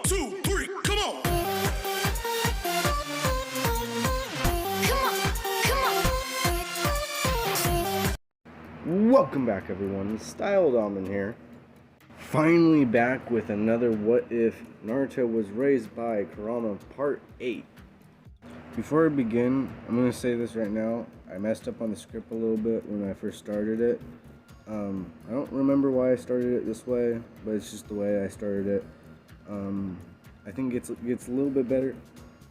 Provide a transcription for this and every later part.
2, 3, come on. Welcome back, everyone. Style Domin here. Finally back with another What If Naruto Was Raised by Kurama Part 8. Before I begin, I'm going to say this right now. I messed up on the script a little bit when I first started it. I don't remember why I started it this way, but it's just the way I started it. I think it gets a little bit better,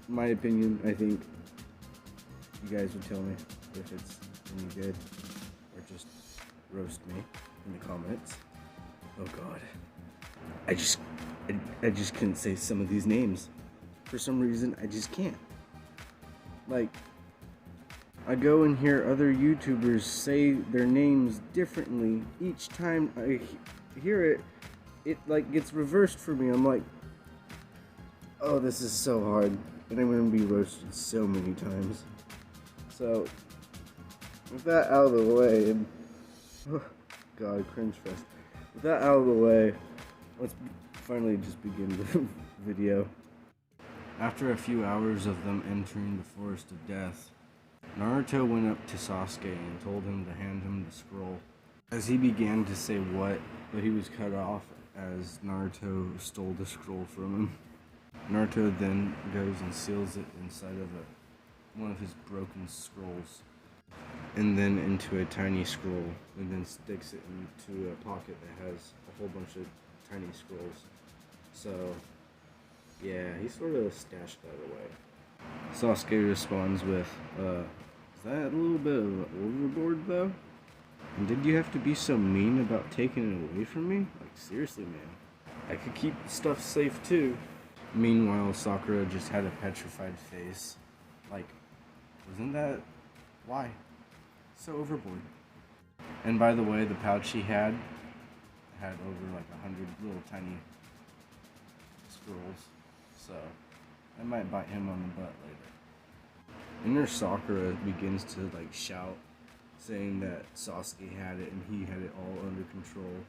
in my opinion. I think you guys would tell me if it's any good, or just roast me in the comments. Oh god, I just couldn't say some of these names. For some reason, I just can't. Like, I go and hear other YouTubers say their names differently. Each time I hear it, it like gets reversed for me. I'm like, oh, this is so hard, and I'm gonna be roasted so many times. So, with that out of the way, and oh god, cringe fest. With that out of the way, let's finally just begin the video. After a few hours of them entering the Forest of Death, Naruto went up to Sasuke and told him to hand him the scroll. As he began to say what, but he was cut off as Naruto stole the scroll from him. Naruto then goes and seals it inside of one of his broken scrolls, and then into a tiny scroll, and then sticks it into a pocket that has a whole bunch of tiny scrolls. So, yeah, he sort of stashed that away. Sasuke responds with, is that a little bit of overboard though? And did you have to be so mean about taking it away from me? Like, seriously, man. I could keep stuff safe too. Meanwhile, Sakura just had a petrified face. Like, wasn't that... why? So overboard. And by the way, the pouch he had over like 100 little tiny scrolls. So, I might bite him on the butt later. Inner Sakura begins to like shout, saying that Sasuke had it and he had it all under control.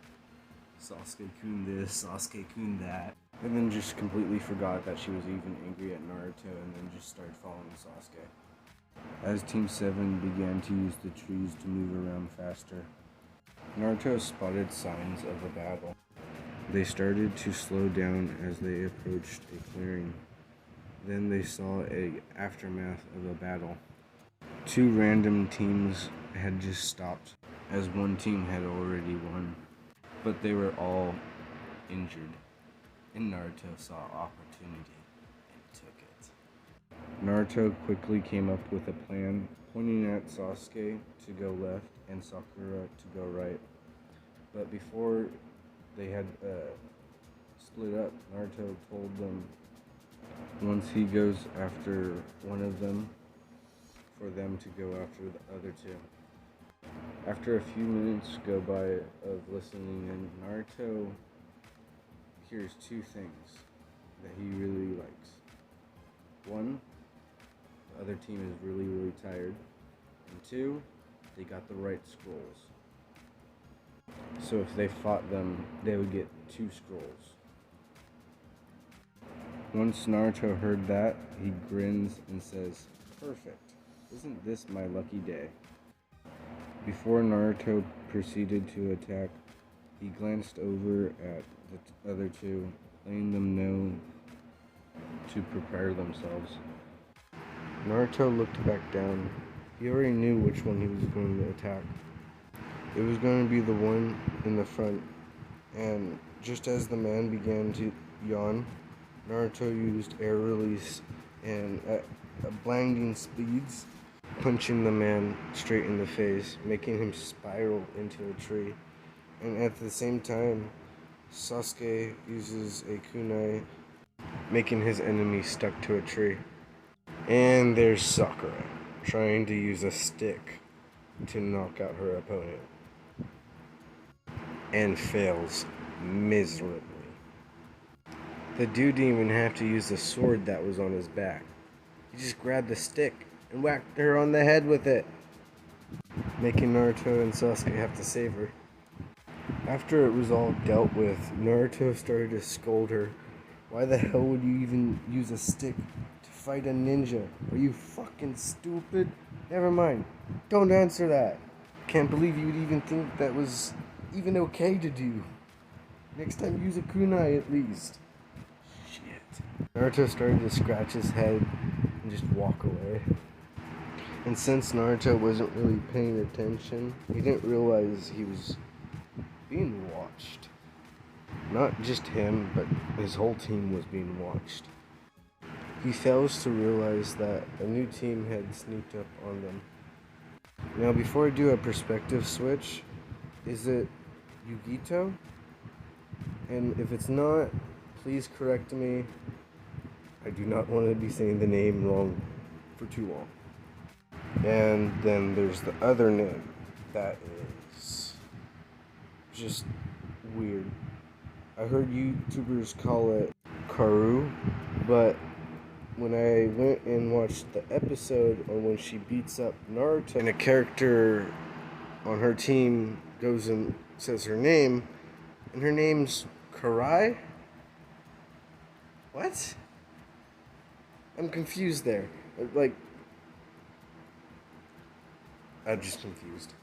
Sasuke-kun this, Sasuke-kun that. And then just completely forgot that she was even angry at Naruto, and then just started following Sasuke. As Team 7 began to use the trees to move around faster, Naruto spotted signs of a battle. They started to slow down as they approached a clearing. Then they saw an aftermath of a battle. Two random teams had just stopped, as one team had already won, but they were all injured, and Naruto saw opportunity and took it. Naruto quickly came up with a plan, pointing at Sasuke to go left and Sakura to go right. But before they had split up, Naruto told them once he goes after one of them, for them to go after the other two. After a few minutes go by of listening in, Naruto hears two things that he really likes. One, the other team is really, really tired. And two, they got the right scrolls. So if they fought them, they would get 2 scrolls. Once Naruto heard that, he grins and says, "Perfect. Isn't this my lucky day?" Before Naruto proceeded to attack, he glanced over at the other two, letting them know to prepare themselves. Naruto looked back down. He already knew which one he was going to attack. It was going to be the one in the front, and just as the man began to yawn, Naruto used air release and at blinding speeds, punching the man straight in the face, making him spiral into a tree. And at the same time, Sasuke uses a kunai, making his enemy stuck to a tree. And there's Sakura, trying to use a stick to knock out her opponent, and fails miserably. The dude didn't even have to use the sword that was on his back. He just grabbed the stick and whacked her on the head with it, making Naruto and Sasuke have to save her. After it was all dealt with, Naruto started to scold her Why the hell would you even use a stick to fight a ninja? Are you fucking stupid? Never mind. Don't answer that. Can't believe you would even think that was even okay to do. Next time use a kunai at least. Shit. Naruto started to scratch his head and just walk away. And since Naruto wasn't really paying attention, he didn't realize he was being watched. Not just him, but his whole team was being watched. He fails to realize that a new team had sneaked up on them. Now, before I do a perspective switch, is it Yugito? And if it's not, please correct me. I do not want to be saying the name wrong for too long. And then there's the other name that is just weird. I heard YouTubers call it Karu, but when I went and watched the episode on when she beats up Naruto and a character on her team goes and says her name, and her name's Karai? What? I'm confused there. Like, I'm just confused.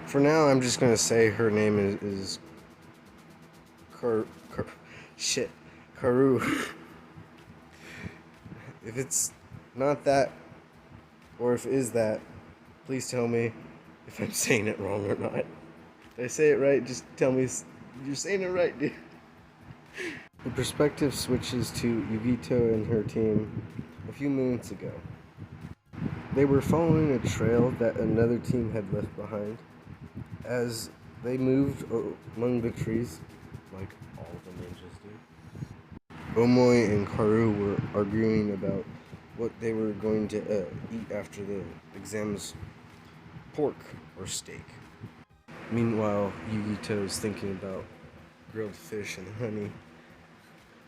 For now, I'm just gonna say her name is Karu. If it's not that, or if it is that, please tell me if I'm saying it wrong or not. Did I say it right? Just tell me you're saying it right, dude. The perspective switches to Yugito and her team a few minutes ago. They were following a trail that another team had left behind. As they moved among the trees, like all the ninjas do, Omoi and Karu were arguing about what they were going to eat after the exams, pork or steak. Meanwhile, Yugito is thinking about grilled fish and honey.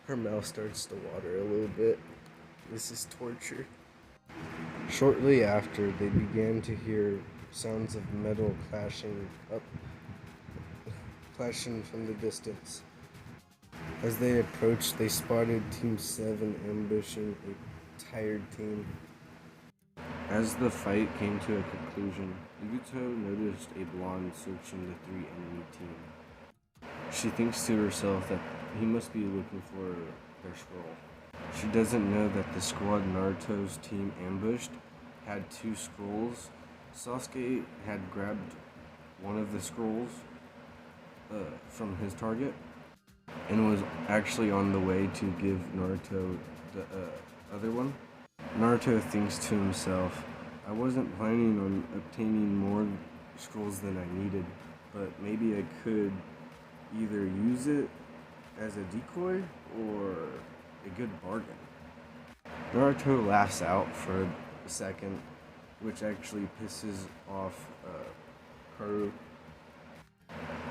Her mouth starts to water a little bit. This is torture. Shortly after, they began to hear sounds of metal clashing from the distance. As they approached, they spotted Team 7 ambushing a tired team. As the fight came to a conclusion, Yugito noticed a blonde searching the three enemy team. She thinks to herself that he must be looking for their scroll. She doesn't know that the squad Naruto's team ambushed had 2 scrolls. Sasuke had grabbed one of the scrolls from his target and was actually on the way to give Naruto the other one. Naruto thinks to himself, I wasn't planning on obtaining more scrolls than I needed, but maybe I could either use it as a decoy or a good bargain. Naruto laughs out for a second, which actually pisses off Karu.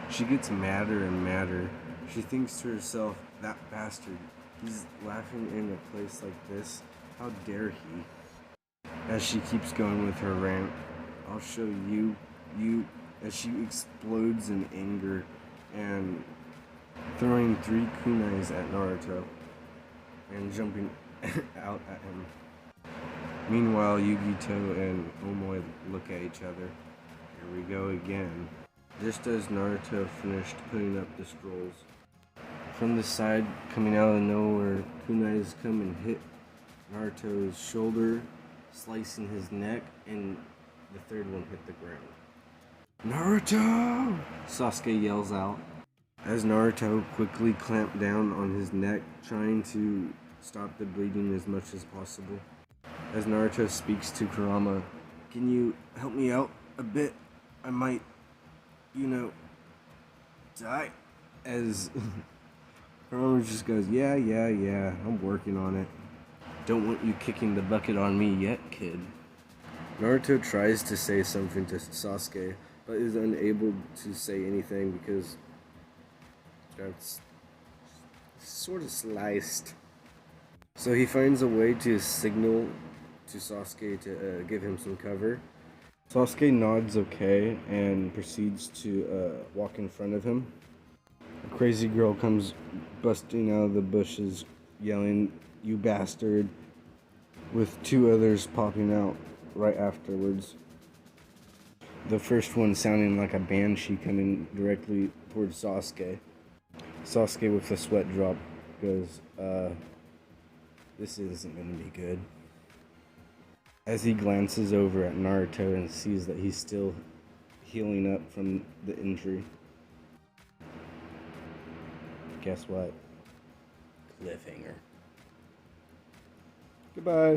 She gets madder and madder. She thinks to herself, that bastard, he's laughing in a place like this. How dare he? As she keeps going with her rant, I'll show you, as she explodes in anger and throwing 3 kunais at Naruto and jumping out at him. Meanwhile, Yugito and Omoi look at each other. Here we go again. Just as Naruto finished putting up the scrolls, from the side, coming out of nowhere, kunais come and hit Naruto's shoulder, slicing his neck, and the third one hit the ground. Naruto! Sasuke yells out, as Naruto quickly clamped down on his neck, trying to stop the bleeding as much as possible. As Naruto speaks to Kurama, can you help me out a bit? I might, die. As Kurama just goes, yeah, I'm working on it. Don't want you kicking the bucket on me yet, kid. Naruto tries to say something to Sasuke, but is unable to say anything because that's sort of sliced. So he finds a way to signal to Sasuke to give him some cover. Sasuke nods okay and proceeds to walk in front of him. A crazy girl comes busting out of the bushes yelling, "You bastard," with two others popping out right afterwards. The first one sounding like a banshee coming directly towards Sasuke. Sasuke with a sweat drop goes, this isn't gonna be good. As he glances over at Naruto and sees that he's still healing up from the injury. Guess what? Cliffhanger. Goodbye.